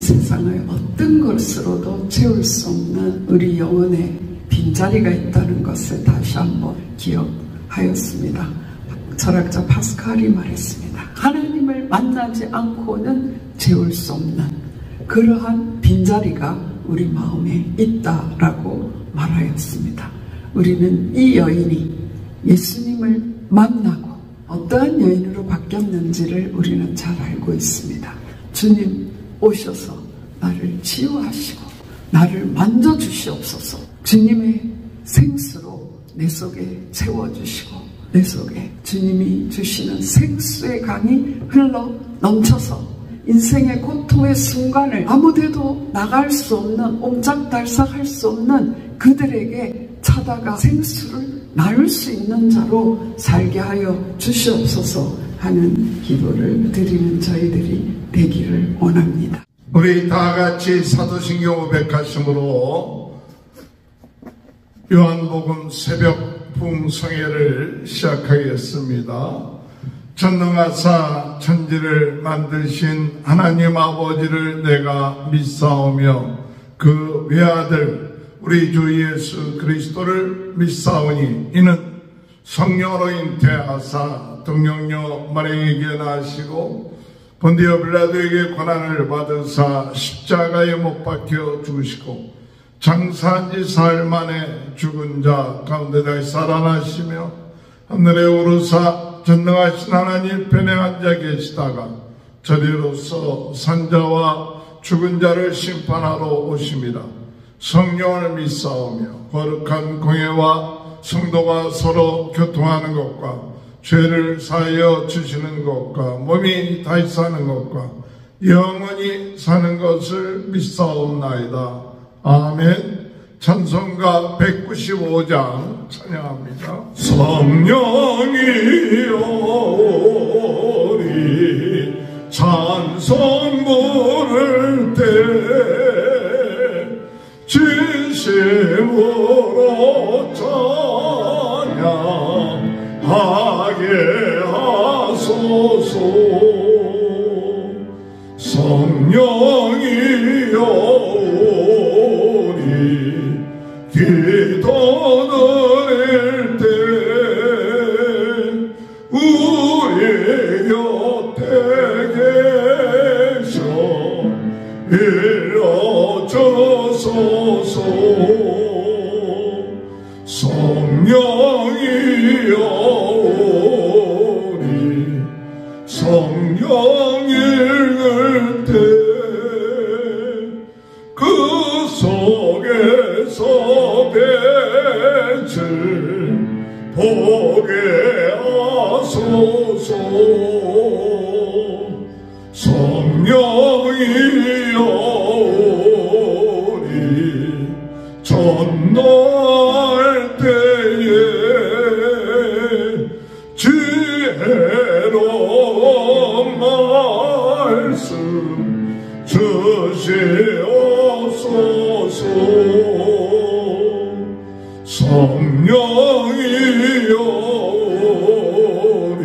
세상의 어떤 것으로도 채울 수 없는 우리 영혼의 빈자리가 있다는 것을 다시 한번 기억하였습니다. 철학자 파스칼이 말했습니다. 하나님을 만나지 않고는 채울 수 없는 그러한 빈자리가 우리 마음에 있다라고 말하였습니다. 우리는 이 여인이 예수님을 만나고 어떠한 여인으로 바뀌었는지를 우리는 잘 알고 있습니다. 주님 오셔서 나를 치유하시고 나를 만져주시옵소서. 주님의 생수로 내 속에 채워주시고 내 속에 주님이 주시는 생수의 강이 흘러 넘쳐서 인생의 고통의 순간을 아무데도 나갈 수 없는 옴짝달싹할 수 없는 그들에게 찾아가 생수를 나눌 수 있는 자로 살게 하여 주시옵소서 하는 기도를 드리는 저희들이 되기를 원합니다. 우리 다같이 사도신경 500가심으로 요한복음 새벽 부흥성회를 시작하겠습니다. 전능하사 천지를 만드신 하나님 아버지를 내가 믿사오며 그 외아들 우리 주 예수 그리스도를 믿사오니 이는 성령으로 잉태하사 동령녀 마리아에게 나시고 본디오 빌라도에게 고난을 받으사 십자가에 못 박혀 죽으시고 장사한 지 사흘 만에 죽은 자 가운데 다시 살아나시며 하늘에 오르사 전능하신 하나님 편에 앉아 계시다가 저리로서 산자와 죽은 자를 심판하러 오심이라. 성령을 믿사오며 거룩한 공회와 성도가 서로 교통하는 것과 죄를 사하여 주시는 것과 몸이 다시 사는 것과 영원히 사는 것을 믿사옵나이다. 아멘. 찬송가 195장 찬양합니다. 성령이여 우리 찬송 부를 때 진심으로 찬양하게 하소서. 성령이여 기도 드릴 때 우리 곁에 계셔 일러주소서. 성령이여 우리 성령 읽을 때 그 속에서 빛을 보게 하소서. 성령이여 우리 전도할 때에 지혜로운 말씀 주시옵소서. 성령이여 우리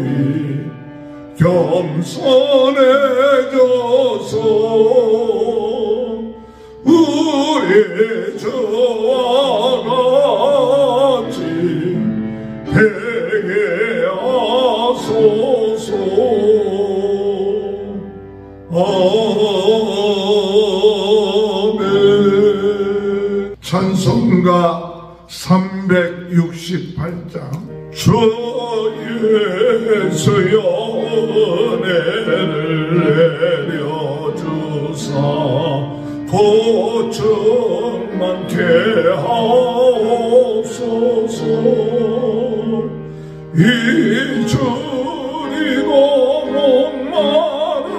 겸손해져서 우리 주와 같이 되게 하소서. 아멘. 찬송가 368장 주 예수여 은혜를 내려주사 보증 많게 하옵소서. 잊으리고 목마른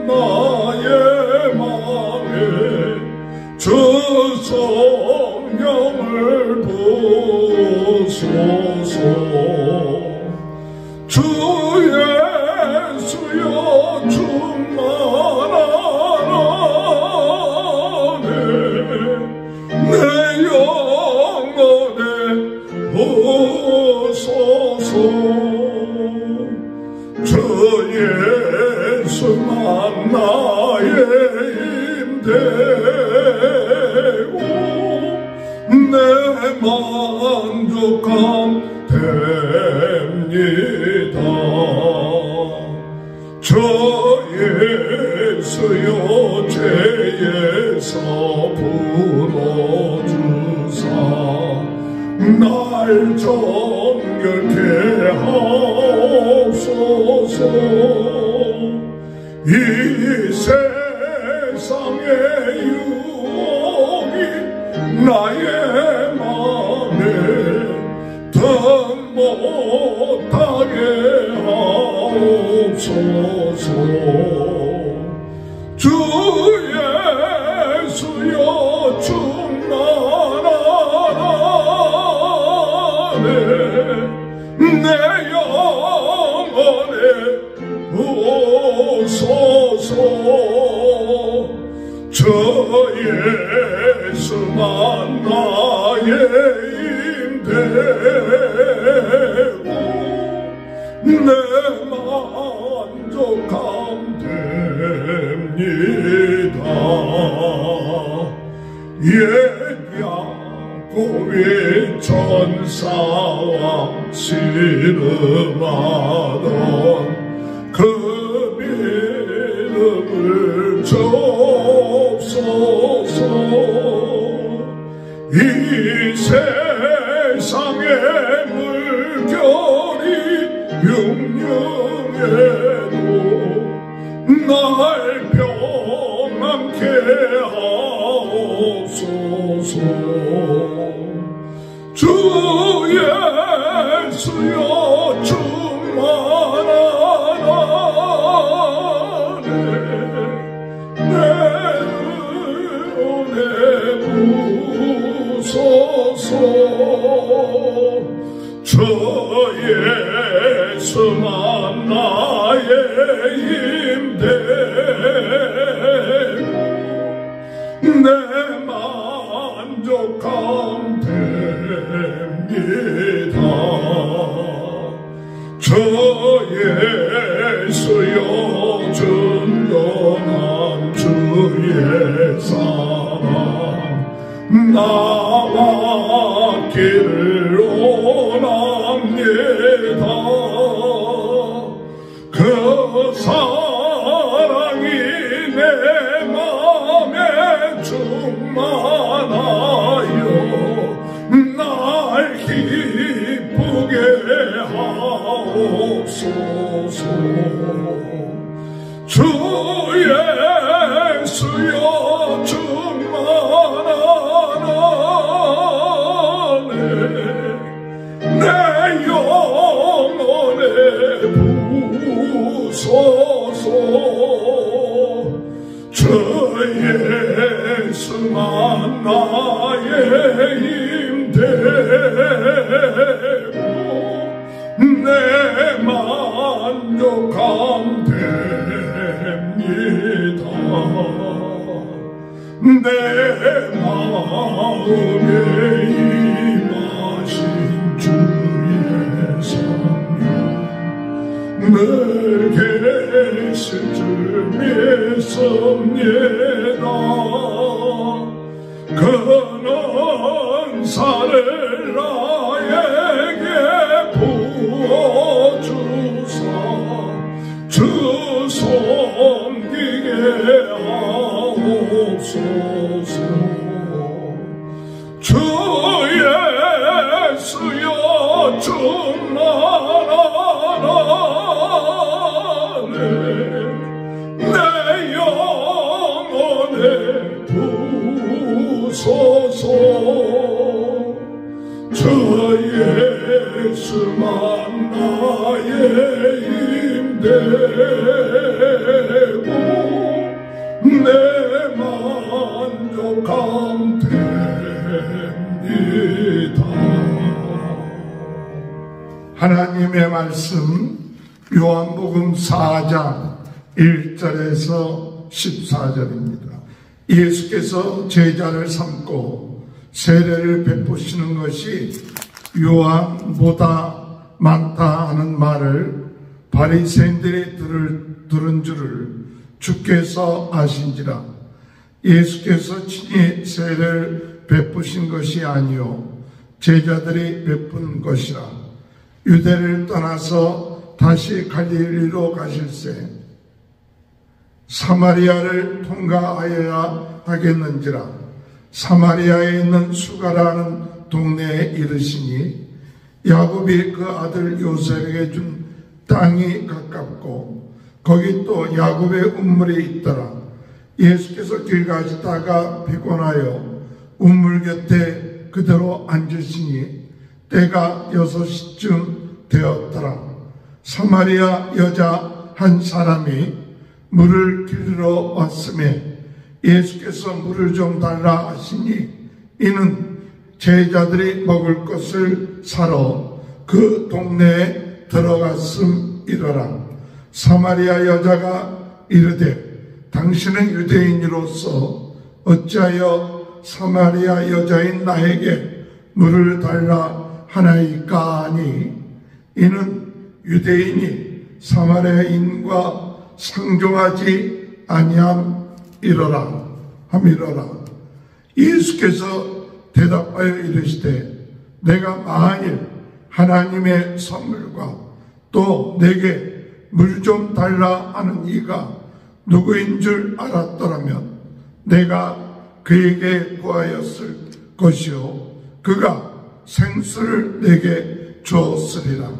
나의 맘에 주 성령을 부소서. 주 예수여 충만하네 내 영혼에 부소서. 주 예수만 나의 힘대 되고 내 만족함 됩니다. 저 예수여 죄에서 풀어주사 날 정결케 하옵소서. 이 세상의 유혹이 나의 맘에 더 못하게 하옵소서. 주 예수여 충만하네 내 영혼에 오소서. 저 예수만 나의 힘되고 내 만족함 됩니다. 옛 야곱의 천사와 씨름하던 그 믿음을 줍소서. 이 세상의 물결이 융융해도 날 평안케 하옵소서. 주 예수여 충만하네 내 은혜 부소서. 저 예수만 나의 힘되고 내 만족함 됩니다. 저 예수여 준전한 주의 사랑 나와 길을 원합니다. 그 사랑이 내 맘에 충만하여 날 기쁘게 하옵소서. 주 예수여 충만하네 내 영혼에 부소서. 저 예수만 나의 힘되고 내 만족함 됩니다. 내 마음에 임하신 주의 성령 늘 계실 줄 믿습니다. 그 은사를 나에게 부어주사 주 섬기게 하옵소서. 주 예수여 충만하네 내 영혼에 부소서. 저 예수만 나의 힘되고 내 만족함 됩니다. 하나님의 말씀 요한복음 4장 1절에서 14절입니다. 예수께서 제자를 삼고 세례를 베푸시는 것이 요한보다 많다 하는 말을 바리새인들이 들은 줄을 주께서 아신지라. 예수께서 친히 세례를 베푸신 것이 아니요 제자들이 베푼 것이라. 유대를 떠나서 다시 갈릴리로 가실새 사마리아를 통과하여야 하겠는지라. 사마리아에 있는 수가라는 동네에 이르시니 야곱이 그 아들 요셉에게 준 땅이 가깝고 거기 또 야곱의 우물이 있더라. 예수께서 길 가시다가 피곤하여 우물 곁에 그대로 앉으시니 때가 6시쯤 되었더라. 사마리아 여자 한 사람이 물을 길러 왔으며 예수께서 물을 좀 달라 하시니 이는 제자들이 먹을 것을 사러 그 동네에 들어갔음이러라. 사마리아 여자가 이르되 당신은 유대인으로서 어찌하여 사마리아 여자인 나에게 물을 달라 하나이까 하니 이는 유대인이 사마리아인과 상종하지 아니함이러라 함이러라. 예수께서 대답하여 이르시되 내가 만일 하나님의 선물과 또 내게 물 좀 달라 하는 이가 누구인 줄 알았더라면 내가 그에게 구하였을 것이요 그가 생수를 내게 주었으리라.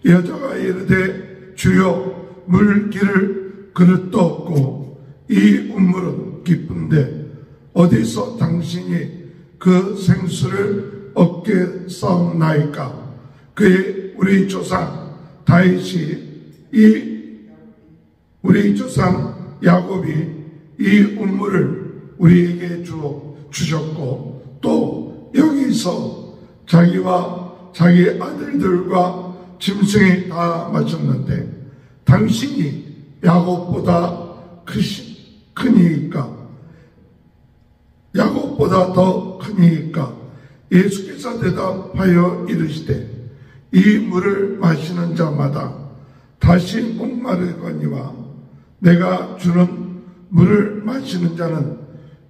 여자가 이르되 주여 물기를 그릇도 없고 이 우물은 깊은데 어디서 당신이 그 생수를 얻게 싸움나이까. 그의 우리 조상 다윗이 우리 조상 야곱이 이 우물을 우리에게 주셨고 또 여기서 자기와 자기 아들들과 짐승이 다 마셨는데 당신이 야곱보다 크니까 야곱보다 더 크니까. 예수께서 대답하여 이르시되 이 물을 마시는 자마다 다시 목마르거니와 내가 주는 물을 마시는 자는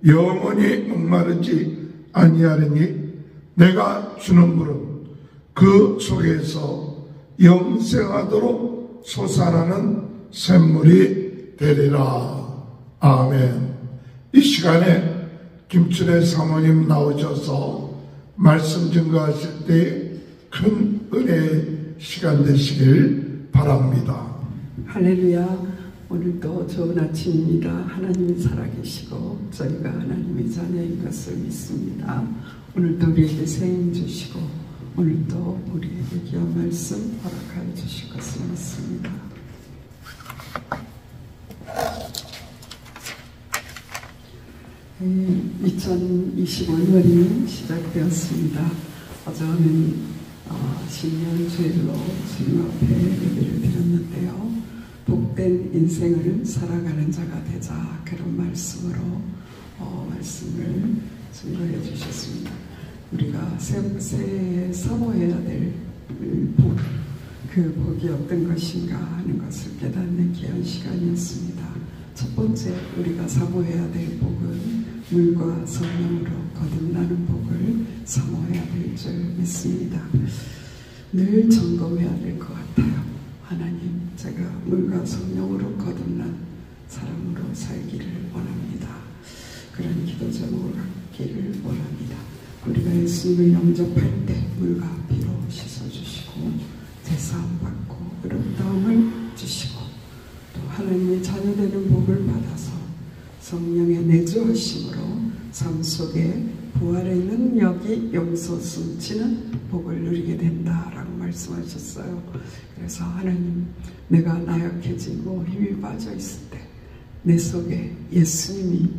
영원히 목마르지 아니하리니 내가 주는 물은 그 속에서 영생하도록 솟아나는 샘물이 되리라. 아멘. 이 시간에 김춘혜 사모님 나오셔서 말씀 증거하실 때 큰 은혜의 시간 되시길 바랍니다. 할렐루야. 오늘도 좋은 아침입니다. 하나님이 살아계시고 저희가 하나님의 자녀인 것을 믿습니다. 오늘도 우리에게 세임 주시고 오늘도 우리에게 귀한 말씀 허락하여 주실 것을 믿습니다. 2025년이 시작되었습니다. 어제는 신년 주일로 주님 앞에 예배를 드렸는데요. 복된 인생을 살아가는 자가 되자, 그런 말씀으로 말씀을 증거해 주셨습니다. 우리가 새해에 사모해야 될 복, 그 복이 어떤 것인가 하는 것을 깨닫는 귀한 시간이었습니다. 첫 번째 우리가 사모해야 될 복은 물과 성령으로 거듭나는 복을 사모해야 될 줄 믿습니다. 늘 점검해야 될 것 같아요. 하나님, 제가 물과 성령으로 거듭난 사람으로 살기를 원합니다. 그런 기도 제목을 갖기를 원합니다. 우리가 예수님을 영접할 때 물과 피로 씻어주시고 제사함 받고 의롭다함을 주시고 또 하나님의 자녀되는 복을 받아서 성령의 내주하심으로 삶 속에 부활의 능력이 용서 숨치는 복을 누리게 된다라고 말씀하셨어요. 그래서 하나님, 내가 나약해지고 힘이 빠져 있을 때 내 속에 예수님이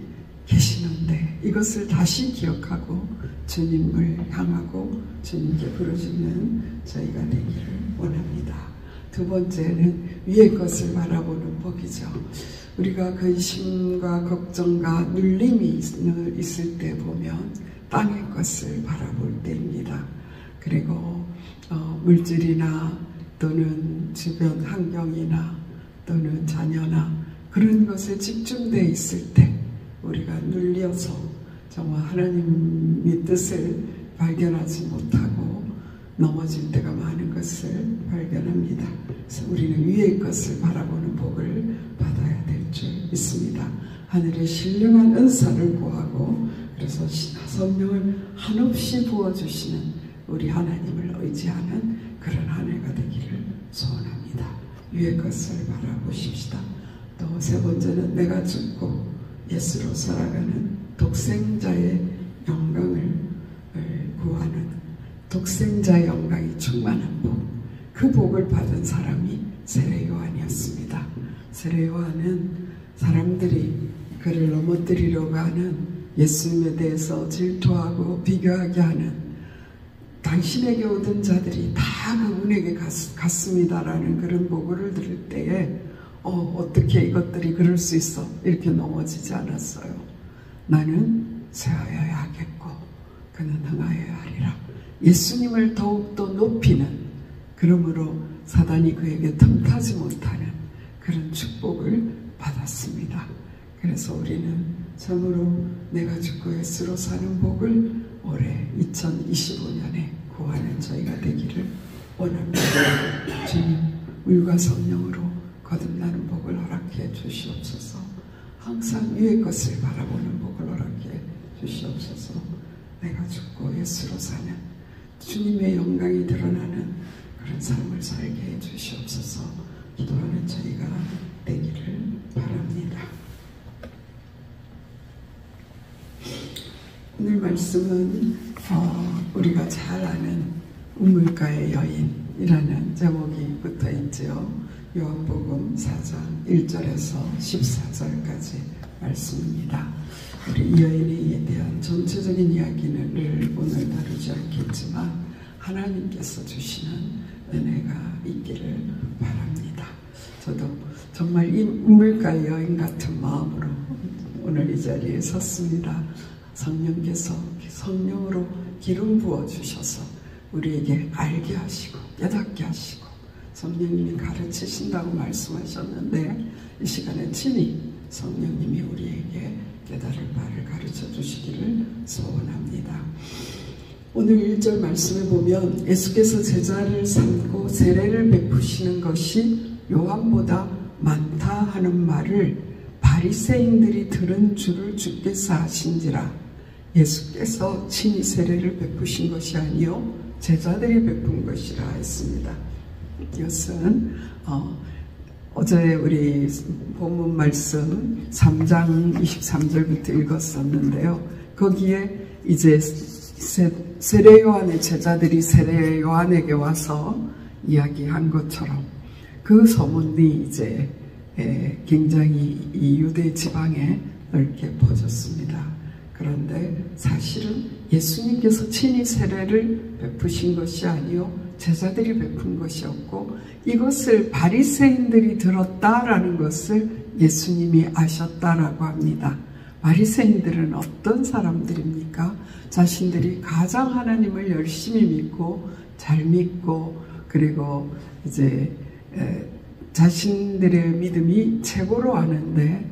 계시는데 이것을 다시 기억하고 주님을 향하고 주님께 부르짖는 저희가 되기를 원합니다. 두 번째는 위의 것을 바라보는 복이죠. 우리가 근심과 걱정과 눌림이 있을 때 보면 땅의 것을 바라볼 때입니다. 그리고 물질이나 또는 주변 환경이나 또는 자녀나 그런 것에 집중되어 있을 때 우리가 눌려서 정말 하나님의 뜻을 발견하지 못하고 넘어질 때가 많은 것을 발견합니다. 그래서 우리는 위의 것을 바라보는 복을 받아야 될 줄 믿습니다. 하늘의 신령한 은사를 구하고 그래서 성령을 한없이 부어주시는 우리 하나님을 의지하는 그런 한 해가 되기를 소원합니다. 위의 것을 바라보십시다. 또 세 번째는 내가 죽고 예수로 살아가는 독생자의 영광을 구하는 독생자의 영광이 충만한 복, 그 복을 받은 사람이 세례 요한이었습니다. 세례 요한은 사람들이 그를 넘어뜨리려고 하는 예수님에 대해서 질투하고 비교하게 하는 당신에게 오던 자들이 다 그분에게 갔습니다라는 그런 보고를 들을 때에 어떻게 이것들이 그럴 수 있어? 이렇게 넘어지지 않았어요. 나는 쇠하여야 하겠고 그는 흥하여야 하리라. 예수님을 더욱더 높이는, 그러므로 사단이 그에게 틈타지 못하는 그런 축복을 받았습니다. 그래서 우리는 참으로 내가 죽고 예수로 사는 복을 올해 2025년에 구하는 저희가 되기를 원합니다. 주님, 물과 성령으로 거듭나는 복을 허락해 주시옵소서. 항상 위의 것을 바라보는 복을 허락해 주시옵소서. 내가 죽고 예수로 사는 주님의 영광이 드러나는 그런 삶을 살게 해 주시옵소서. 기도하는 저희가 되기를 바랍니다. 오늘 말씀은 우리가 잘 아는 우물가의 여인이라는 제목이 붙어 있지요. 요한복음 4장 1절에서 14절까지 말씀입니다. 우리 이 여인에 대한 전체적인 이야기를 오늘 다루지 않겠지만 하나님께서 주시는 은혜가 있기를 바랍니다. 저도 정말 이 우물가의 여인 같은 마음으로 오늘 이 자리에 섰습니다. 성령께서 성령으로 기름 부어주셔서 우리에게 알게 하시고 깨닫게 하시고 성령님이 가르치신다고 말씀하셨는데 이 시간에 친히 성령님이 우리에게 깨달을 바를 가르쳐 주시기를 소원합니다. 오늘 1절 말씀에 보면 예수께서 제자를 삼고 세례를 베푸시는 것이 요한보다 많다 하는 말을 바리새인들이 들은 줄을 주께서 아신지라. 예수께서 친히 세례를 베푸신 것이 아니요 제자들이 베푼 것이라 했습니다. 이것은 어제 우리 본문 말씀 3장 23절부터 읽었었는데요. 거기에 이제 세례 요한의 제자들이 세례 요한에게 와서 이야기한 것처럼 그 소문이 이제 굉장히 이 유대 지방에 넓게 퍼졌습니다. 그런데 사실은 예수님께서 친히 세례를 베푸신 것이 아니요 제자들이 베푼 것이었고 이것을 바리새인들이 들었다라는 것을 예수님이 아셨다라고 합니다. 바리새인들은 어떤 사람들입니까? 자신들이 가장 하나님을 열심히 믿고 잘 믿고 그리고 이제 자신들의 믿음이 최고로 아는데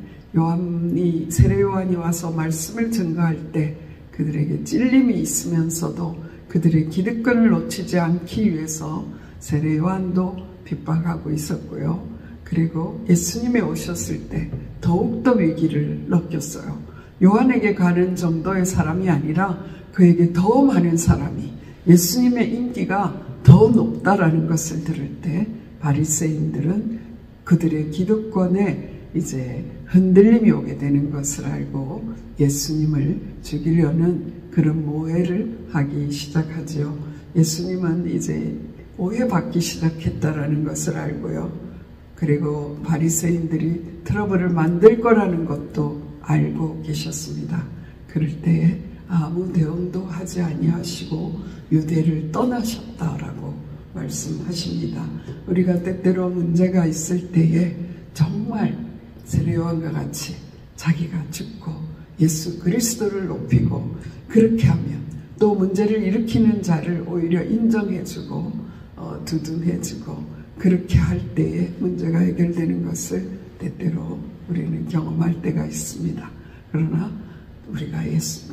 세례 요한이 와서 말씀을 증거할 때 그들에게 찔림이 있으면서도 그들의 기득권을 놓치지 않기 위해서 세례 요한도 핍박하고 있었고요. 그리고 예수님이 오셨을 때 더욱더 위기를 느꼈어요. 요한에게 가는 정도의 사람이 아니라 그에게 더 많은 사람이 예수님의 인기가 더 높다라는 것을 들을 때 바리새인들은 그들의 기득권에 이제 흔들림이 오게 되는 것을 알고 예수님을 죽이려는 그런 모해를 하기 시작하죠. 예수님은 이제 오해받기 시작했다라는 것을 알고요. 그리고 바리새인들이 트러블을 만들 거라는 것도 알고 계셨습니다. 그럴 때에 아무 대응도 하지 아니하시고 유대를 떠나셨다라고 말씀하십니다. 우리가 때때로 문제가 있을 때에 정말 세례 요한과 같이 자기가 죽고 예수 그리스도를 높이고 그렇게 하면 또 문제를 일으키는 자를 오히려 인정해주고 두둔해주고 그렇게 할 때에 문제가 해결되는 것을 때때로 우리는 경험할 때가 있습니다. 그러나 우리가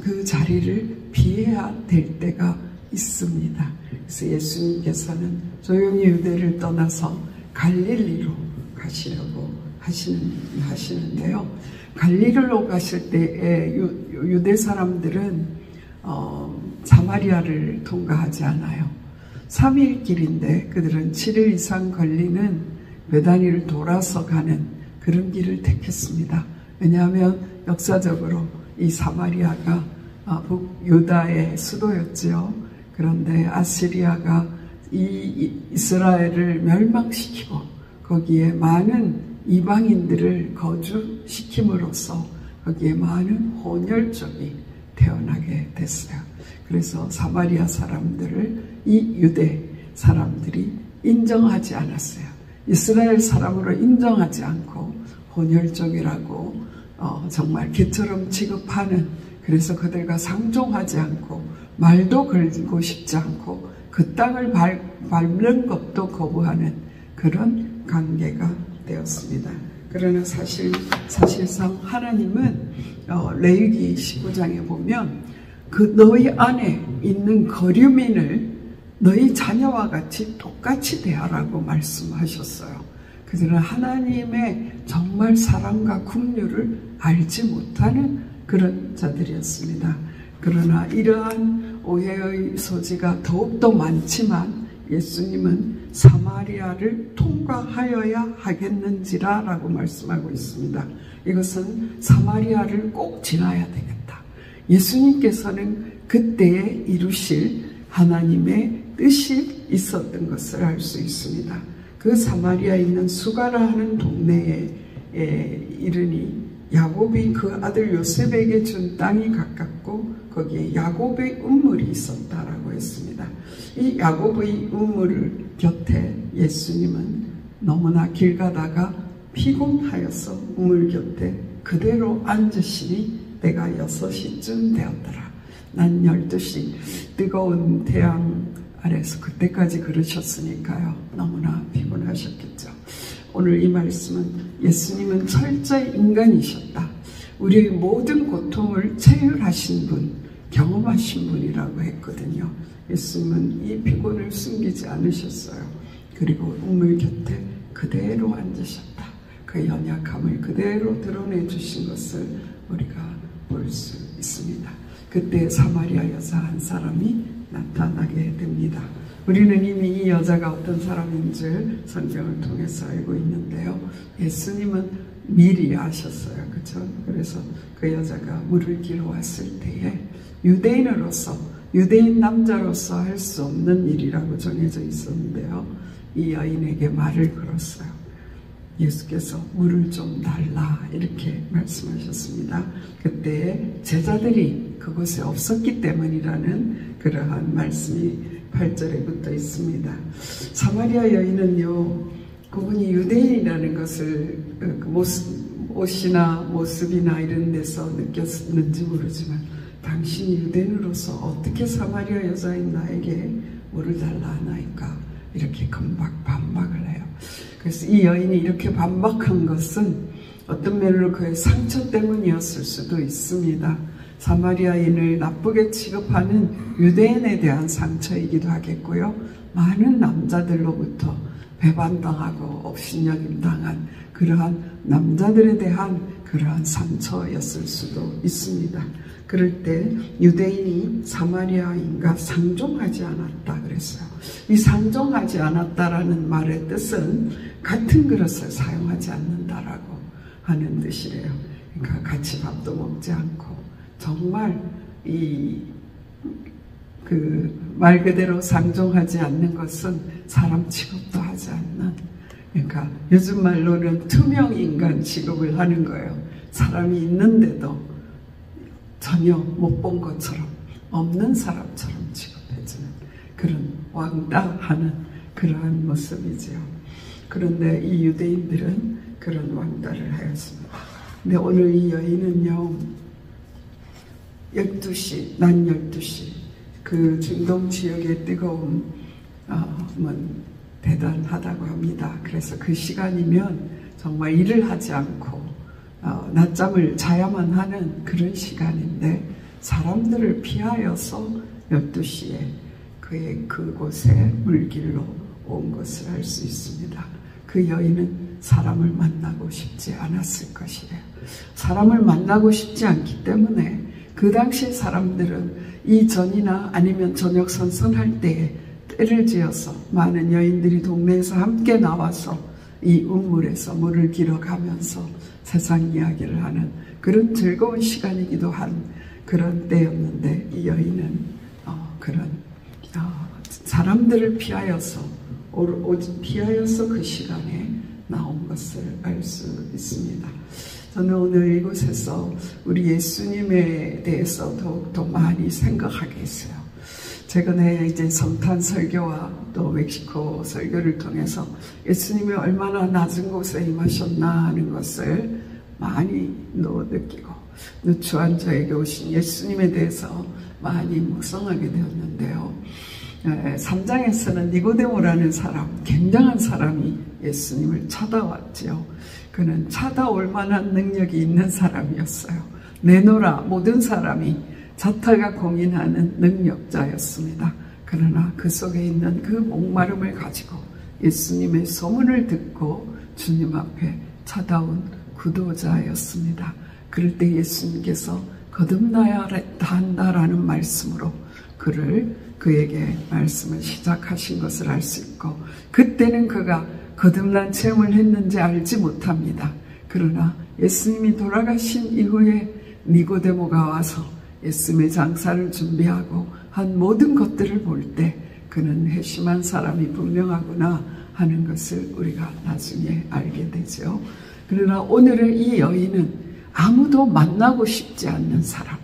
그 자리를 피해야 될 때가 있습니다. 그래서 예수님께서는 조용히 유대를 떠나서 갈릴리로 가시려고 하시는데요. 갈릴리로 가실 때에 유대 사람들은 사마리아를 통과하지 않아요. 3일 길인데 그들은 7일 이상 걸리는 베다니를 돌아서 가는 그런 길을 택했습니다. 왜냐하면 역사적으로 이 사마리아가 북유다의 수도였지요. 그런데 아시리아가 이 이스라엘을 멸망시키고 거기에 많은 이방인들을 거주시킴으로써 거기에 많은 혼혈족이 태어나게 됐어요. 그래서 사마리아 사람들을 이 유대 사람들이 인정하지 않았어요. 이스라엘 사람으로 인정하지 않고 혼혈족이라고 정말 개처럼 취급하는, 그래서 그들과 상종하지 않고 말도 걸고 싶지 않고 그 땅을 밟는 것도 거부하는 그런 관계가 되었습니다. 그러나 사실상 하나님은 레위기 19장에 보면 그 너희 안에 있는 거류민을 너희 자녀와 같이 똑같이 대하라고 말씀하셨어요. 그들은 하나님의 정말 사랑과 긍휼을 알지 못하는 그런 자들이었습니다. 그러나 이러한 오해의 소지가 더욱더 많지만 예수님은 사마리아를 통과하여야 하겠는지라 라고 말씀하고 있습니다. 이것은 사마리아를 꼭 지나야 되겠다. 예수님께서는 그때에 이루실 하나님의 뜻이 있었던 것을 알 수 있습니다. 그 사마리아에 있는 수가라 하는 동네에 이르니 야곱이 그 아들 요셉에게 준 땅이 가깝고 거기에 야곱의 우물이 있었다라고 했습니다. 이 야곱의 우물 곁에 예수님은 너무나 길 가다가 피곤하여서 우물 곁에 그대로 앉으시니 때가 6시쯤 되었더라. 낮 12시 뜨거운 태양 아래서 그때까지 걸으셨으니까요. 너무나 피곤하셨겠죠. 오늘 이 말씀은 예수님은 철저히 인간이셨다. 우리의 모든 고통을 체휼하신 분, 경험하신 분이라고 했거든요. 예수님은 이 피곤을 숨기지 않으셨어요. 그리고 우물 곁에 그대로 앉으셨다. 그 연약함을 그대로 드러내 주신 것을 우리가 볼 수 있습니다. 그때 사마리아 여자 한 사람이 나타나게 됩니다. 우리는 이미 이 여자가 어떤 사람인 줄 성경을 통해서 알고 있는데요. 예수님은 미리 아셨어요. 그렇죠? 그래서 그 여자가 물을 길어 왔을 때에 유대인으로서, 유대인 남자로서 할 수 없는 일이라고 정해져 있었는데요. 이 여인에게 말을 걸었어요. 예수께서 물을 좀 달라 이렇게 말씀하셨습니다. 그때 제자들이 그곳에 없었기 때문이라는 그러한 말씀이 8절에 붙어 있습니다. 사마리아 여인은요, 그분이 유대인이라는 것을 옷이나 모습이나 이런 데서 느꼈는지 모르지만 당신이 유대인으로서 어떻게 사마리아 여자인 나에게 물을 달라 하나이까 이렇게 반박을 해요. 그래서 이 여인이 이렇게 반박한 것은 어떤 면으로 그의 상처 때문이었을 수도 있습니다. 사마리아인을 나쁘게 취급하는 유대인에 대한 상처이기도 하겠고요. 많은 남자들로부터 배반당하고 업신여김당한 그러한 남자들에 대한 그러한 상처였을 수도 있습니다. 그럴 때 유대인이 사마리아인과 상종하지 않았다 그랬어요. 이 상종하지 않았다라는 말의 뜻은 같은 그릇을 사용하지 않는다라고 하는 뜻이래요. 그러니까 같이 밥도 먹지 않고 정말 말 그대로 상종하지 않는 것은 사람 취급도 하지 않는, 그러니까 요즘 말로는 투명 인간 취급을 하는 거예요. 사람이 있는데도 전혀 못 본 것처럼 없는 사람처럼 취급해주는 그런 왕따하는 그러한 모습이지요. 그런데 이 유대인들은 그런 왕따를 하였습니다. 근데 오늘 이 여인은요, 12시, 낮 12시, 그 중동 지역의 뜨거움은 대단하다고 합니다. 그래서 그 시간이면 정말 일을 하지 않고 낮잠을 자야만 하는 그런 시간인데 사람들을 피하여서 12시에 그곳에 물길로 온 것을 알 수 있습니다. 그 여인은 사람을 만나고 싶지 않았을 것이래요. 사람을 만나고 싶지 않기 때문에 그 당시 사람들은 이 전이나 아니면 저녁 선선할 때에 때를 지어서 많은 여인들이 동네에서 함께 나와서 이 운물에서 물을 길어가면서 세상 이야기를 하는 그런 즐거운 시간이기도 한 그런 때였는데 이 여인은 그런 사람들을 피하여서 그 시간에 나온 것을 알 수 있습니다. 저는 오늘 이곳에서 우리 예수님에 대해서 더욱더 많이 생각하게 했어요. 최근에 이제 성탄 설교와 또 멕시코 설교를 통해서 예수님이 얼마나 낮은 곳에 임하셨나 하는 것을 많이 느끼고 누추한 저에게 오신 예수님에 대해서 많이 묵상하게 되었는데요. 3장에서는 니고데모라는 사람, 굉장한 사람이 예수님을 찾아왔지요. 그는 찾아올 만한 능력이 있는 사람이었어요. 내노라 모든 사람이 자타가 공인하는 능력자였습니다. 그러나 그 속에 있는 그 목마름을 가지고 예수님의 소문을 듣고 주님 앞에 찾아온 구도자였습니다. 그럴 때 예수님께서 거듭나야 한다라는 말씀으로 그에게 말씀을 시작하신 것을 알 수 있고, 그때는 그가 거듭난 체험을 했는지 알지 못합니다. 그러나 예수님이 돌아가신 이후에 니고데모가 와서 예수님의 장사를 준비하고 한 모든 것들을 볼 때 그는 회심한 사람이 분명하구나 하는 것을 우리가 나중에 알게 되죠. 그러나 오늘의 이 여인은 아무도 만나고 싶지 않는 사람,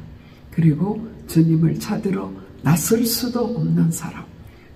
그리고 주님을 찾으러 나설 수도 없는 사람,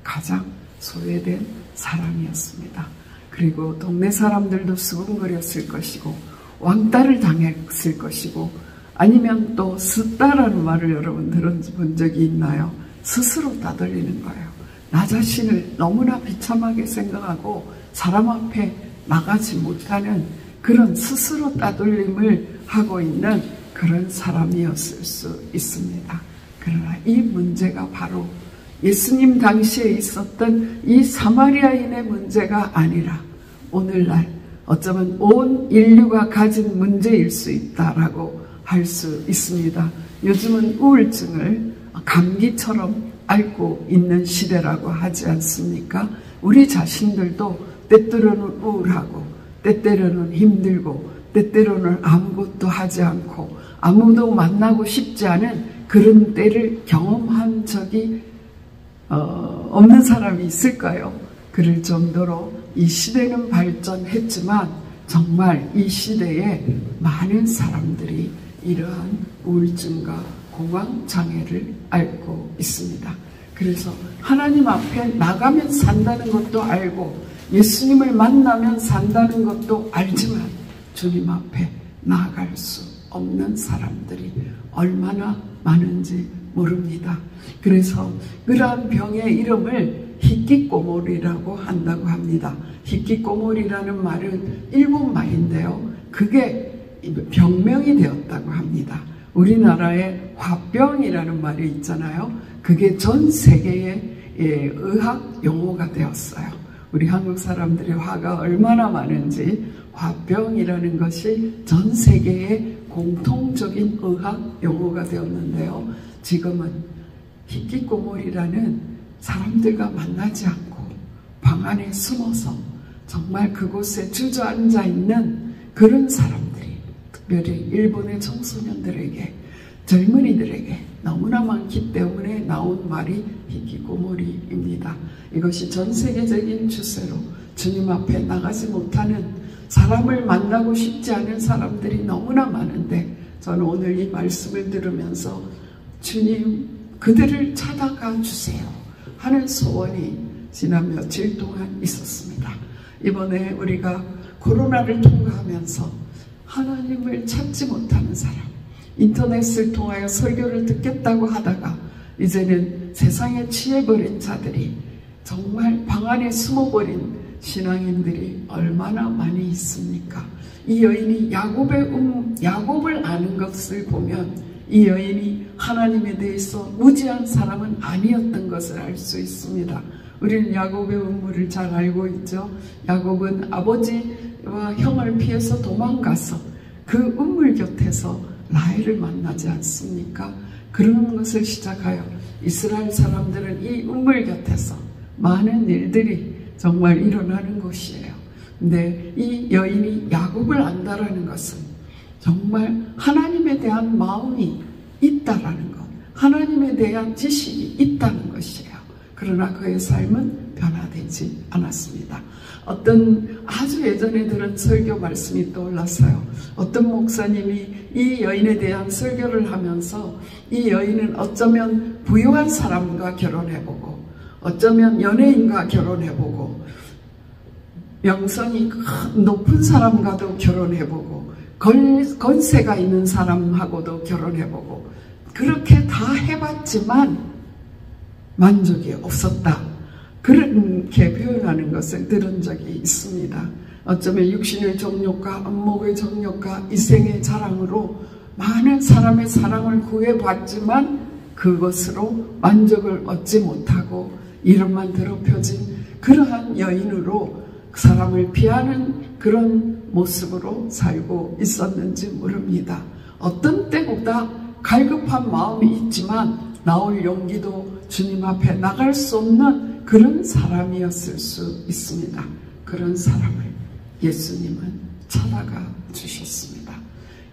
가장 소외된 사람이었습니다. 그리고 동네 사람들도 수군거렸을 것이고 왕따를 당했을 것이고, 아니면 또 스따라는 말을 여러분 들어본 적이 있나요? 스스로 따돌리는 거예요. 나 자신을 너무나 비참하게 생각하고 사람 앞에 나가지 못하는 그런 스스로 따돌림을 하고 있는 그런 사람이었을 수 있습니다. 그러나 이 문제가 바로 예수님 당시에 있었던 이 사마리아인의 문제가 아니라 오늘날 어쩌면 온 인류가 가진 문제일 수 있다라고 할 수 있습니다. 요즘은 우울증을 감기처럼 앓고 있는 시대라고 하지 않습니까? 우리 자신들도 때때로는 우울하고 때때로는 힘들고 때때로는 아무것도 하지 않고 아무도 만나고 싶지 않은 그런 때를 경험한 적이 없는 사람이 있을까요? 그럴 정도로 이 시대는 발전했지만 정말 이 시대에 많은 사람들이 이러한 우울증과 공황장애를 앓고 있습니다. 그래서 하나님 앞에 나가면 산다는 것도 알고 예수님을 만나면 산다는 것도 알지만 주님 앞에 나아갈 수 없는 사람들이 얼마나 많은지 모릅니다. 그래서 그러한 병의 이름을 히키코모리라고 한다고 합니다. 히키코모리라는 말은 일본 말인데요, 그게 병명이 되었다고 합니다. 우리나라에 화병이라는 말이 있잖아요. 그게 전 세계의 의학 용어가 되었어요. 우리 한국 사람들의 화가 얼마나 많은지 화병이라는 것이 전 세계의 공통적인 의학 용어가 되었는데요. 지금은 히키코모리라는 사람들과 만나지 않고 방 안에 숨어서 정말 그곳에 주저앉아 있는 그런 사람들이 특별히 일본의 청소년들에게, 젊은이들에게 너무나 많기 때문에 나온 말이 히키코모리입니다. 이것이 전 세계적인 추세로 주님 앞에 나가지 못하는, 사람을 만나고 싶지 않은 사람들이 너무나 많은데, 저는 오늘 이 말씀을 들으면서 주님 그들을 찾아가 주세요 하는 소원이 지난 며칠 동안 있었습니다. 이번에 우리가 코로나를 통과하면서 하나님을 찾지 못하는 사람, 인터넷을 통하여 설교를 듣겠다고 하다가 이제는 세상에 취해버린 자들이, 정말 방 안에 숨어버린 신앙인들이 얼마나 많이 있습니까? 이 여인이 야곱을 아는 것을 보면 이 여인이 하나님에 대해서 무지한 사람은 아니었던 것을 알 수 있습니다. 우리는 야곱의 음모를 잘 알고 있죠. 야곱은 아버지와 형을 피해서 도망가서 그 음물 곁에서 라헬을 만나지 않습니까? 그런 것을 시작하여 이스라엘 사람들은 이 음물 곁에서 많은 일들이 정말 일어나는 곳이에요. 근데 이 여인이 야곱을 안다라는 것은 정말 하나님에 대한 마음이 있다라는 것, 하나님에 대한 지식이 있다는 것이에요. 그러나 그의 삶은 변화되지 않았습니다. 어떤 아주 예전에 들은 설교 말씀이 떠올랐어요. 어떤 목사님이 이 여인에 대한 설교를 하면서 이 여인은 어쩌면 부유한 사람과 결혼해보고 어쩌면 연예인과 결혼해보고 명성이 높은 사람과도 결혼해보고 권세가 있는 사람하고도 결혼해보고 그렇게 다 해봤지만 만족이 없었다. 그렇게 표현하는 것을 들은 적이 있습니다. 어쩌면 육신의 정욕과 안목의 정욕과 이생의 자랑으로 많은 사람의 사랑을 구해봤지만 그것으로 만족을 얻지 못하고 이름만 더럽혀진 그러한 여인으로 사람을 피하는 그런 모습으로 살고 있었는지 모릅니다. 어떤 때보다 갈급한 마음이 있지만 나올 용기도 주님 앞에 나갈 수 없는 그런 사람이었을 수 있습니다. 그런 사람을 예수님은 찾아가 주셨습니다.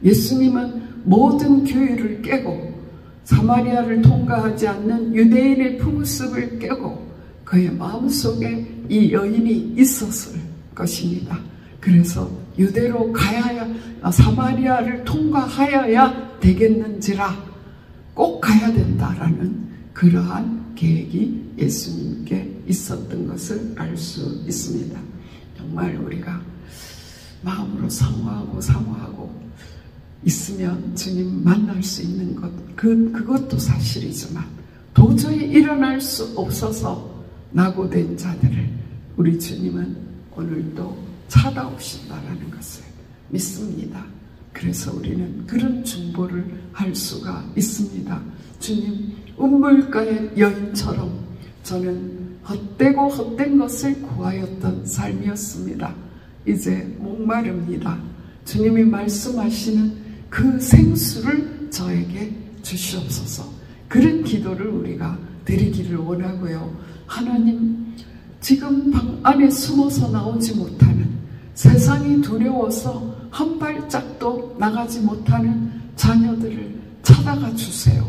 예수님은 모든 규율을 깨고 사마리아를 통과하지 않는 유대인의 풍습을 깨고 그의 마음속에 이 여인이 있었을 것입니다. 그래서 유대로 가야 사마리아를 통과하여야 되겠는지라 꼭 가야 된다라는 그러한 계획이 예수님께 있었던 것을 알 수 있습니다. 정말 우리가 마음으로 사모하고 있으면 주님 만날 수 있는 것 그것도 사실이지만 도저히 일어날 수 없어서 낙오된 자들을 우리 주님은 오늘도 찾아오신다라는 것을 믿습니다. 그래서 우리는 그런 중보를 할 수가 있습니다. 주님, 운물가의 여인처럼 저는 헛되고 헛된 것을 구하였던 삶이었습니다. 이제 목마릅니다. 주님이 말씀하시는 그 생수를 저에게 주시옵소서. 그런 기도를 우리가 드리기를 원하고요. 하나님, 지금 방 안에 숨어서 나오지 못하는, 세상이 두려워서 한 발짝도 나가지 못하는 자녀들을 찾아가 주세요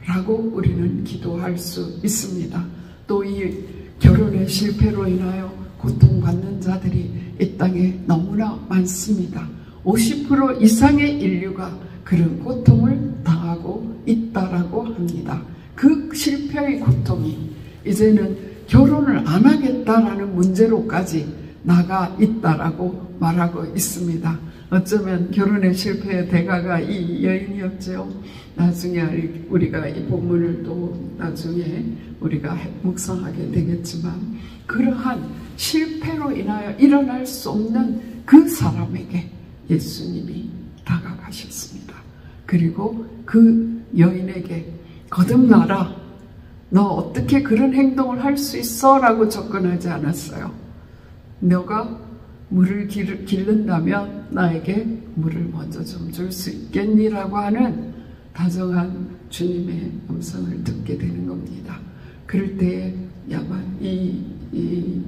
라고 우리는 기도할 수 있습니다. 또 이 결혼의 실패로 인하여 고통받는 자들이 이 땅에 너무나 많습니다. 50% 이상의 인류가 그런 고통을 당하고 있다라고 합니다. 그 실패의 고통이 이제는 결혼을 안 하겠다라는 문제로까지 나가 있다라고 말하고 있습니다. 어쩌면 결혼의 실패의 대가가 이 여인이었죠. 나중에 우리가 이 본문을 또 나중에 우리가 묵상하게 되겠지만 그러한 실패로 인하여 일어날 수 없는 그 사람에게 예수님이 다가가셨습니다. 그리고 그 여인에게 거듭나라, 너 어떻게 그런 행동을 할 수 있어? 라고 접근하지 않았어요. 너가 물을 기른다면 나에게 물을 먼저 좀 줄 수 있겠니? 라고 하는 다정한 주님의 음성을 듣게 되는 겁니다. 그럴 때에 야만 이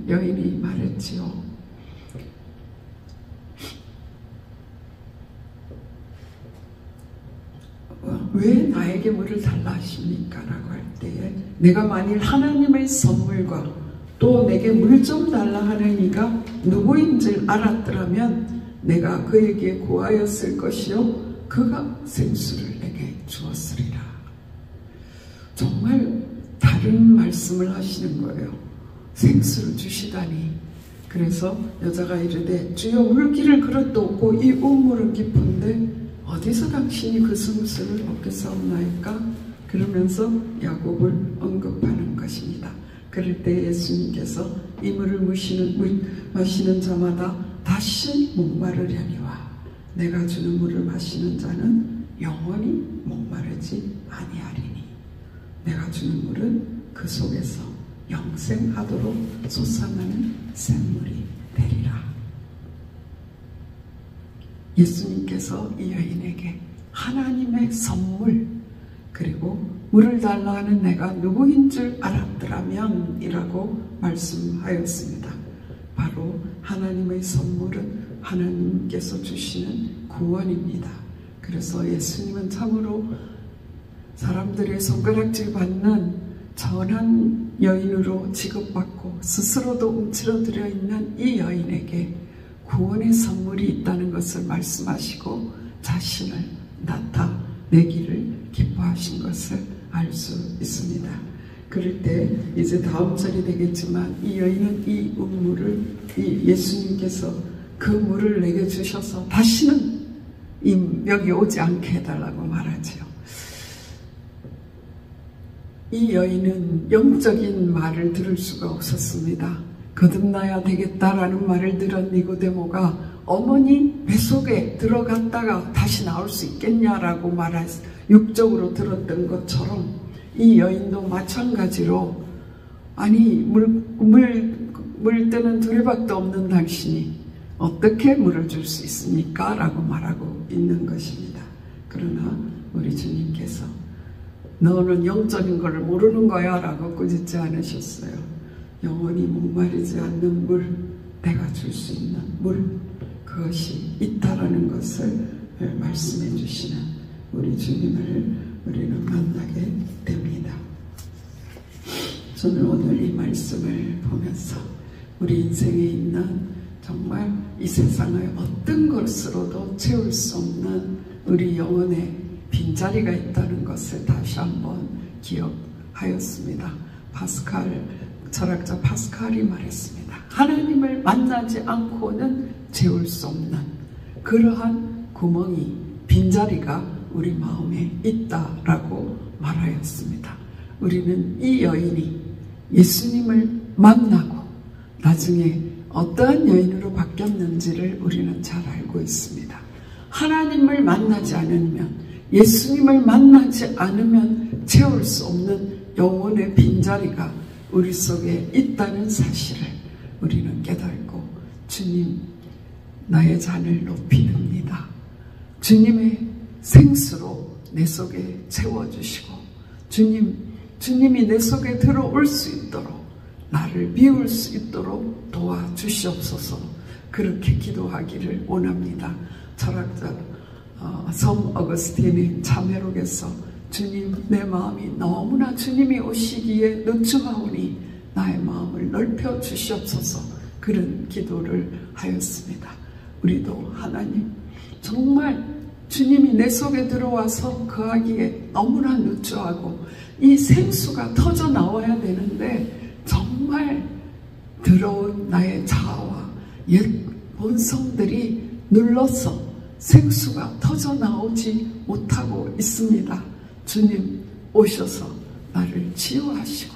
여인이 말했지요. 왜 나에게 물을 달라 하십니까? 라고 할 때에 내가 만일 하나님의 선물과 또 내게 물 좀 달라 하는 이가 누구인지 알았더라면 내가 그에게 구하였을 것이요 그가 생수를 내게 주었으리라. 정말 다른 말씀을 하시는 거예요. 생수를 주시다니. 그래서 여자가 이르되 주여 물기를 그릇도 없고 이 우물은 깊은데 어디서 당신이 그 생수를 얻겠사옵나이까? 그러면서 야곱을 언급하는 것입니다. 그럴 때 예수님께서 이 물을 마시는 자마다 다시 목마르려니와 내가 주는 물을 마시는 자는 영원히 목마르지 아니하리니 내가 주는 물은 그 속에서 영생하도록 솟아나는 샘물이 되리라. 예수님께서 이 여인에게 하나님의 선물, 그리고 물을 달라 하는 내가 누구인 줄 알았더라면 이라고 말씀하였습니다. 바로 하나님의 선물은 하나님께서 주시는 구원입니다. 그래서 예수님은 참으로 사람들의 손가락질 받는 전한 여인으로 취급받고 스스로도 움츠러들어 있는 이 여인에게 구원의 선물이 있다는 것을 말씀하시고 자신을 나타내기를 기뻐하신 것을 알 수 있습니다. 그럴 때 이제 다음 절이 되겠지만 이 여인은 이 물을 예수님께서 그 물을 내게 주셔서 다시는 여기 오지 않게 해달라고 말하지요. 이 여인은 영적인 말을 들을 수가 없었습니다. 거듭나야 되겠다라는 말을 들은 니고데모가 어머니 뱃속에 들어갔다가 다시 나올 수 있겠냐라고 육적으로 들었던 것처럼 이 여인도 마찬가지로 아니 물 때는 두레박도 없는 당신이 어떻게 물을 줄 수 있습니까? 라고 말하고 있는 것입니다. 그러나 우리 주님께서 너는 영적인 것을 모르는 거야 라고 꾸짖지 않으셨어요. 영원히 목마르지 않는 물, 내가 줄 수 있는 물, 그것이 있다라는 것을 말씀해 주시는 우리 주님을 우리는 만나게 됩니다. 저는 오늘 이 말씀을 보면서 우리 인생에 있는 정말 이 세상의 어떤 것으로도 채울 수 없는 우리 영혼의 빈자리가 있다는 것을 다시 한번 기억하였습니다. 철학자 파스칼이 말했습니다. 하나님을 만나지 않고는 채울 수 없는 그러한 구멍이, 빈자리가 우리 마음에 있다라고 말하였습니다. 우리는 이 여인이 예수님을 만나고 나중에 어떠한 여인으로 바뀌었는지를 우리는 잘 알고 있습니다. 하나님을 만나지 않으면, 예수님을 만나지 않으면 채울 수 없는 영혼의 빈자리가 우리 속에 있다는 사실을 우리는 깨닫고 주님, 나의 잔을 높이 듭니다. 주님의 생수로 내 속에 채워주시고 주님이 내 속에 들어올 수 있도록 나를 비울 수 있도록 도와주시옵소서. 그렇게 기도하기를 원합니다. 철학자 성 어거스틴의 참회록에서 주님, 내 마음이 너무나 주님이 오시기에 늦추하오니 나의 마음을 넓혀 주시옵소서. 그런 기도를 하였습니다. 우리도 하나님, 정말 주님이 내 속에 들어와서 거하기에 너무나 늦추하고 이 생수가 터져 나와야 되는데 정말 더러운 나의 자아와 옛 본성들이 눌러서 생수가 터져 나오지 못하고 있습니다. 주님 오셔서 나를 치유하시고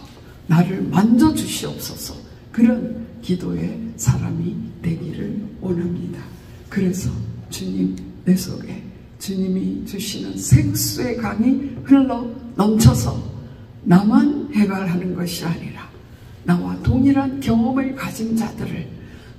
나를 만져주시옵소서. 그런 기도의 사람이 되기를 원합니다. 그래서 주님, 내 속에 주님이 주시는 생수의 강이 흘러 넘쳐서 나만 해결하는 것이 아니라 나와 동일한 경험을 가진 자들을,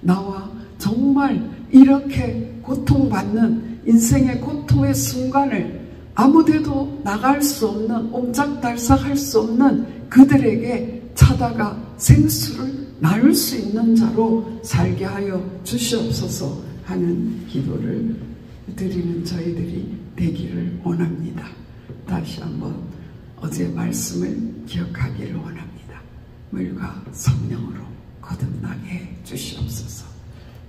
나와 정말 이렇게 고통받는 인생의 고통의 순간을 아무데도 나갈 수 없는, 옴짝달싹할 수 없는 그들에게 찾아가 생수를 나눌 수 있는 자로 살게 하여 주시옵소서 하는 기도를 드리는 저희들이 되기를 원합니다. 다시 한번 어제 말씀을 기억하기를 원합니다. 물과 성령으로 거듭나게 해 주시옵소서.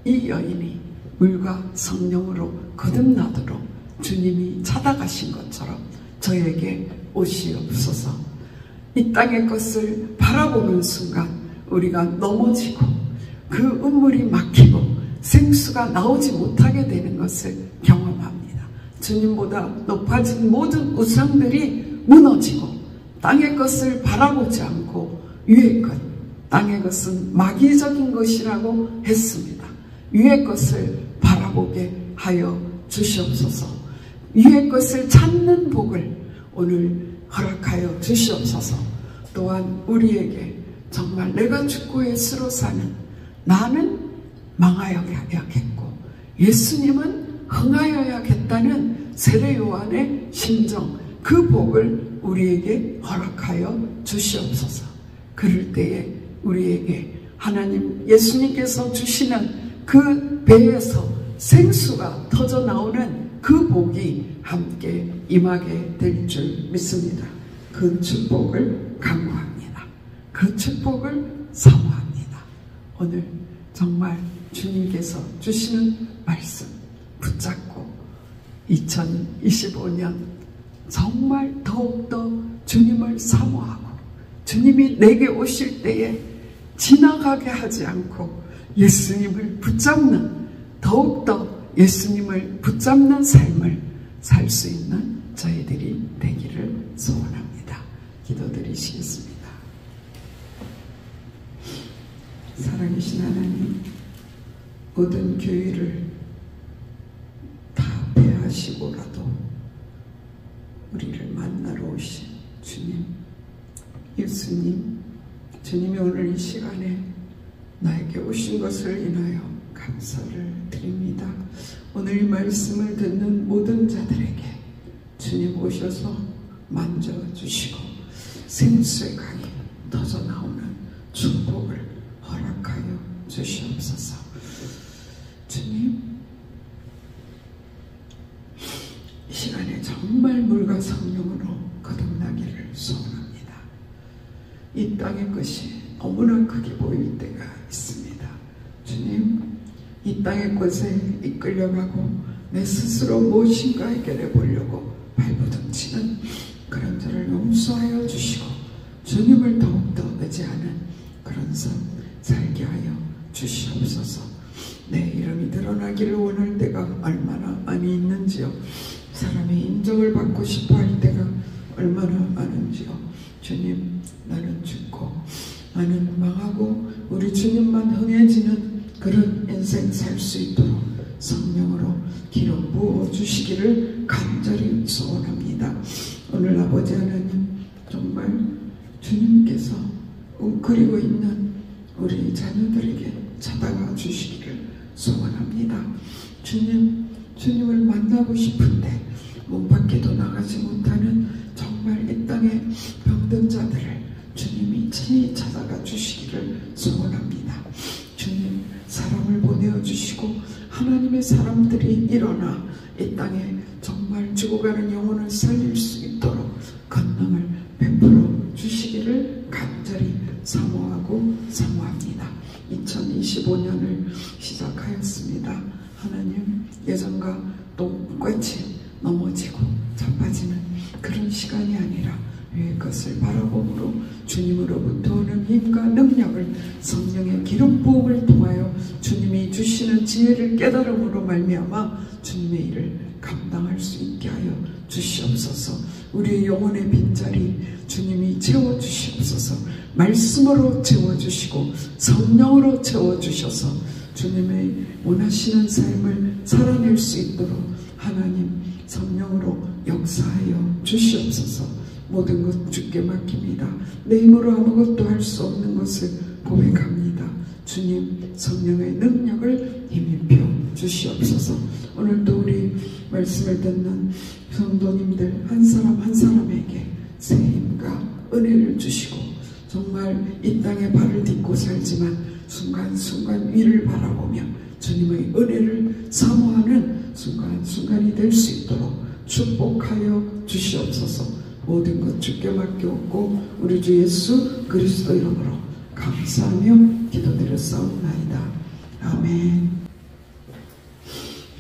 이 여인이 물과 성령으로 거듭나도록 주님이 찾아가신 것처럼 저에게 오시옵소서. 이 땅의 것을 바라보는 순간 우리가 넘어지고 그 음물이 막히고 생수가 나오지 못하게 되는 것을 경험합니다. 주님보다 높아진 모든 우상들이 무너지고 땅의 것을 바라보지 않고 위의 것, 땅의 것은 마귀적인 것이라고 했습니다. 위의 것을 바라보게 하여 주시옵소서. 위의 것을 찾는 복을 오늘 허락하여 주시옵소서. 또한 우리에게 정말 내가 죽고 예수로 사는 나는 망하여야겠고 예수님은 흥하여야겠다는 세례 요한의 심정, 그 복을 우리에게 허락하여 주시옵소서. 그럴 때에 우리에게 하나님 예수님께서 주시는 그 배에서 생수가 터져 나오는 그 복이 함께 임하게 될 줄 믿습니다. 그 축복을 간구합니다. 그 축복을 사모합니다. 오늘 정말 주님께서 주시는 말씀 붙잡고 2025년 정말 더욱더 주님을 사모하고 주님이 내게 오실 때에 지나가게 하지 않고 예수님을 붙잡는, 더욱더 예수님을 붙잡는 삶을 살 수 있는 저희들이 되기를 소원합니다. 기도드리시겠습니다. 사랑이신 하나님, 모든 교회를 다 배하시고라도 우리를 만나러 오신 주님, 예수님, 주님이 오늘 이 시간에 나에게 오신 것을 인하여 감사를 드립니다. 오늘 이 말씀을 듣는 모든 자들에게 주님 오셔서 만져주시고 생수의 강이 터져 나오는 축복을 허락하여 주시옵소서. 주님, 이 시간에 정말 물과 성령으로 거듭나기를 소원합니다. 이 땅의 것이 너무나 크게 보일 때가 있습니다. 주님, 이 땅의 것에 이끌려가고 내 스스로 무엇인가 해결해 보려고 발버둥치는 그런 자를 용서하여 주시고 주님을 더욱더 의지하는 그런 삶 살게 하여 주시옵소서. 내 이름이 드러나기를 원할 때가 얼마나 많이 있는지요. 사람의 인정을 받고 싶어 할 때가 얼마나 많은지요. 주님, 나는 죽고 나는 망하고 우리 주님만 흥해지는 그런 인생 살 수 있도록 성령으로 기름 부어주시기를 간절히 소원합니다. 오늘 아버지 하나님, 정말 주님께서 웅크리고 있는 우리 자녀들에게 찾아가 주시기를 소원합니다. 주님, 주님을 만나고 싶은데 문 밖에도 나가지 못하는 정말 이 땅의 병든 자들을 주님이 친히 찾아가 주시기를 소원합니다. 주님, 사람을 보내어 주시고 하나님의 사람들이 일어나 이 땅에 정말 죽어가는 영혼을 살릴 수 있도록 권능을 베풀어 주시기를 간절히 사모하고 사모합니다. 2025년을 시작하였습니다. 하나님, 예전과 똑같이 넘어지고 자빠지는 그런 시간이 아니라 위의 것을 바라봄으로 주님으로부터 오는 힘과 능력을 성령의 기름 부음을 통하여 주님이 주시는 지혜를 깨달음으로 말미암아 주님의 일을 감당할 수 있게 하여 주시옵소서. 우리의 영혼의 빈자리 주님이 채워주시옵소서. 말씀으로 채워주시고 성령으로 채워주셔서 주님의 원하시는 삶을 살아낼 수 있도록 하나님 성령으로 역사하여 주시옵소서. 모든 것 주께 맡깁니다. 내 힘으로 아무것도 할 수 없는 것을 고백합니다. 주님, 성령의 능력을 힘입혀 주시옵소서. 오늘도 우리 말씀을 듣는 성도님들 한 사람 한 사람에게 새 힘과 은혜를 주시고 정말 이 땅에 발을 딛고 살지만 순간순간 위를 바라보며 주님의 은혜를 사모하는 순간순간이 될 수 있도록 축복하여 주시옵소서. 모든 것 주께 맡겼고 우리 주 예수 그리스도 이름으로 감사하며 기도드렸사옵나이다. 아멘.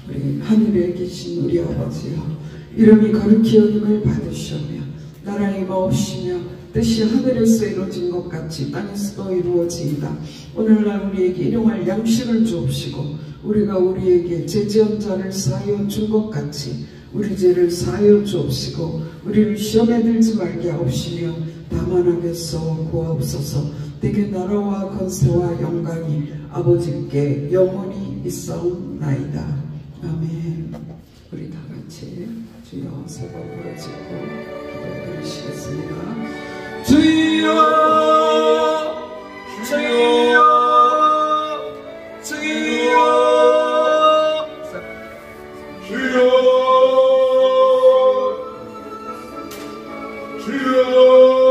우리 하늘에 계신 우리 아버지여, 이름이 거룩히 여김을 받으시오며 나라의 마옵시며 뜻이 하늘에서 이루어진 것 같이 땅에서도 이루어지이다. 오늘날 우리에게 일용할 양식을 주옵시고 우리가 우리에게 죄지은 자를 사하여 준 것 같이 우리 죄를 사하여 주옵시고 우리를 시험에 들지 말게 하옵시며 다만 하겠소 구하옵소서. 내게 나라와 권세와 영광이 아버지께 영원히 있사옵나이다. 아멘. 세번 부러지고 기도드리시겠습니다. 주여 주여 주여 주여 주여 주여